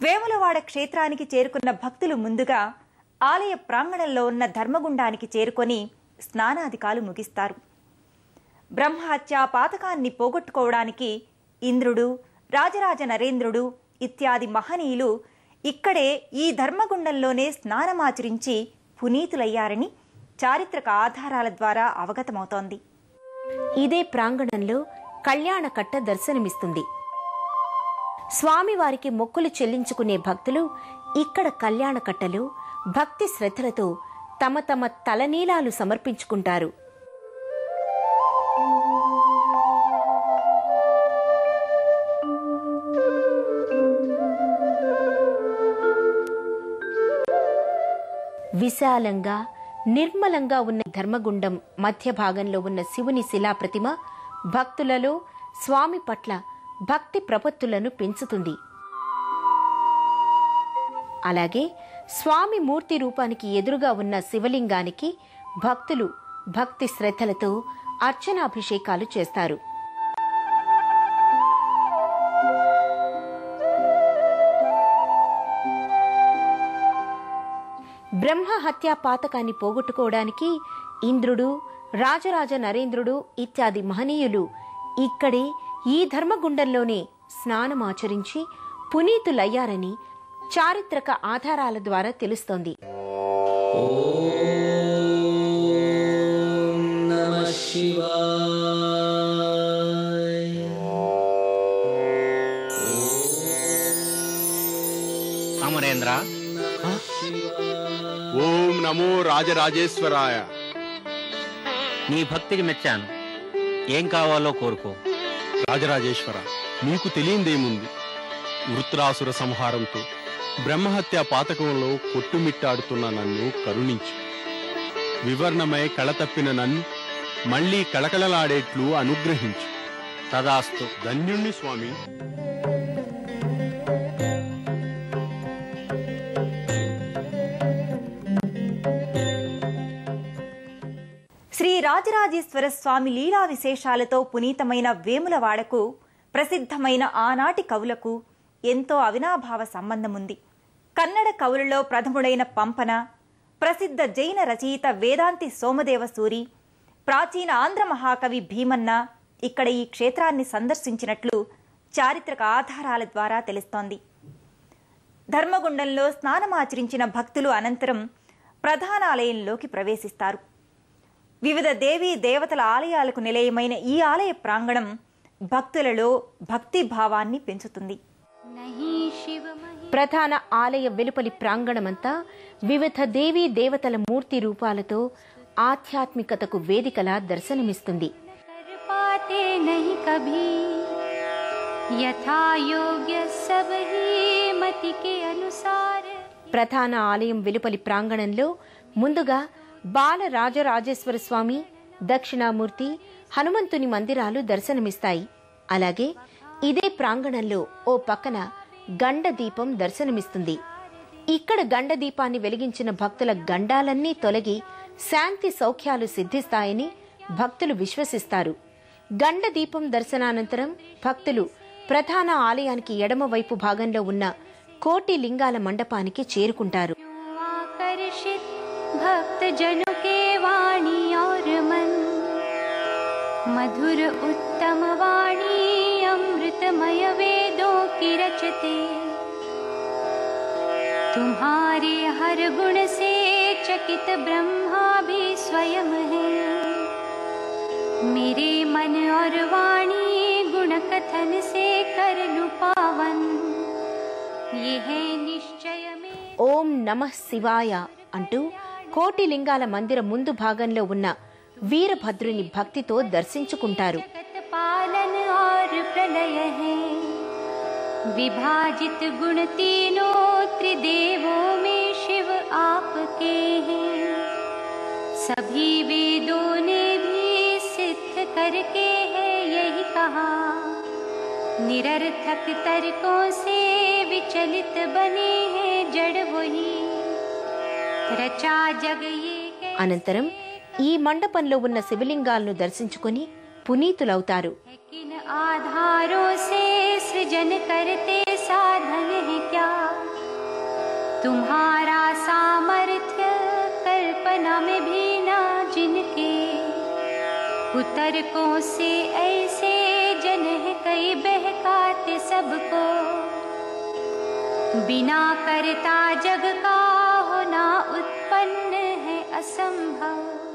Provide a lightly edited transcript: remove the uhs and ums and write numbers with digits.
వేములవాడ క్షేత్రానికి చేరుకున్న భక్తులు ముందుగా ఆలయ ప్రాంగణంలో ఉన్న ధర్మగుండానికి చేరుకొని స్నానాధికాలు ముగిస్తారు. బ్రహ్మహత్య పాతకాన్ని పోగొట్టుకోవడానికి ఇంద్రుడు, రాజరాజ నరేంద్రుడు ఇత్యాది మహనీయులు ఇక్కడే ఈ ధర్మగుండంలోనే స్నానమాచరించి పునీతులయ్యారని చారిత్రక ఆధారాల ద్వారా అవగతమవుతోంది. ఇదే ప్రాంగణంలో కళ్యాణకట్ట దర్శనమిస్తుంది. స్వామివారికి మొక్కులు చెల్లించుకునే భక్తులు ఇక్కడ కళ్యాణకట్టలో భక్తి శ్రద్ధలతో తమ తమ తలనీలాలు సమర్పించుకుంటారు. విశాలంగా నిర్మలంగా ఉన్న ధర్మగుండం మధ్య భాగంలో ఉన్న శివుని శిలాప్రతిమ భక్తులలో స్వామి పట్ల భక్తి ప్రపత్తులను పెంచుతుంది. అలాగే స్వామి మూర్తి రూపానికి ఎదురుగా ఉన్న శివలింగానికి భక్తులు భక్తి శ్రద్ధలతో అర్చనాభిషేకాలు చేస్తారు. బ్రహ్మ హత్యా పాతకాన్ని పోగొట్టుకోవడానికి ఇంద్రుడు, రాజరాజ నరేంద్రుడు ఇత్యాది మహనీయులు ఇక్కడే ఈ ధర్మగుండంలోనే స్నానమాచరించి పునీతులయ్యారని చారిత్రక ఆధారాల ద్వారా తెలుస్తోంది. అమరేంద్ర, ఓం నమో రాజరాజేశ్వరాయ. నీ భక్తికి మెచ్చాను. ఏం కావాలో కోరుకో. రాజరాజేశ్వర, నీకు తెలియందేముంది? వృత్రాసుర సంహారంతో బ్రహ్మహత్య పాతకంలో కొట్టుమిట్టాడుతున్న నన్ను కరుణించు. వివర్ణమై కళతప్పిన నన్ను మళ్లీ కళకళలాడేట్లు అనుగ్రహించు. తదాస్తు. ధన్యుణ్ణి స్వామి. శ్రీ రాజరాజేశ్వర స్వామి లీలా విశేషాలతో పునీతమైన వేములవాడకు ప్రసిద్ధమైన ఆనాటి కవులకు ఎంతో అవినాభావ సంబంధముంది. కన్నడ కవులలో ప్రథముడైన పంపన, ప్రసిద్ధ జైన రచయిత వేదాంతి సోమదేవ సూరి, ప్రాచీన ఆంధ్ర మహాకవి భీమన్న ఇక్కడ ఈ క్షేత్రాన్ని సందర్శించినట్లు చారిత్రక ఆధారాల ద్వారా తెలుస్తోంది. ధర్మగుండంలో స్నానమాచరించిన భక్తులు అనంతరం ప్రధానాలయంలోకి ప్రవేశిస్తారు. వివిధ దేవీ దేవతల ఆలయాలకు నిలయమైన ఈ ఆలయ ప్రాంగణం భక్తులలో భక్తి భావాన్ని పెంచుతుంది. ప్రధాన ఆలయ వెలుపలి ప్రాంగణమంతా వివిధ దేవీ దేవతల మూర్తి రూపాలతో ఆధ్యాత్మికతకు వేదికలా దర్శనమిస్తుంది. ప్రధాన ఆలయం వెలుపలి ప్రాంగణంలో ముందుగా బాల రాజరాజేశ్వర స్వామి, దక్షిణామూర్తి, హనుమంతుని మందిరాలు దర్శనమిస్తాయి. అలాగే ఇదే ప్రాంగణంలో ఓ పక్కన గండ దీపం దర్శనమిస్తుంది. ఇక్కడ గండ దీపాన్ని వెలిగించిన భక్తుల గండాలన్నీ తొలగి శాంతి సౌఖ్యాలు సిద్ధిస్తాయని భక్తులు విశ్వసిస్తారు. గండ దీపం దర్శనానంతరం భక్తులు ప్రధాన ఆలయానికి ఎడమవైపు భాగంలో ఉన్న కోటి లింగాల మండపానికి చేరుకుంటారు. भक्त जनों के वाणी और मन, मधुर उत्तम वाणी अमृतमय वेदों की रचते, तुम्हारे हर गुण से चकित ब्रह्मा भी स्वयं है, मेरे मन और वाणी गुण कथन से कर लूं पावन, ये है निश्चय में. ఓం నమః శివాయ అంటూ కోటి లింగాల మందిర ముందు భాగంలో ఉన్న వీరభద్రుని భక్తితో దర్శించుకుంటారు. विभाजित गुण तीनों त्रिदेवों में शिव आपके हैं, सभी वेदों ने भी सिद्ध करके है यही कहा, निरर्थक तर्कों से विचलित बने हैं जड़ वही. అనంతరం ఈ మండపంలో ఉన్న శివలింగాలను దర్శించుకుని పునీతులవుతారు. आधारों से सृजन करते साधन है क्या। तुम्हारा सामर्थ्य कल्पना में भी ना जिनके, कुतर्कों से ऐसे जन है कई बहकाते सबको। बिना करता जग का होना उत्पन्न है असंभव।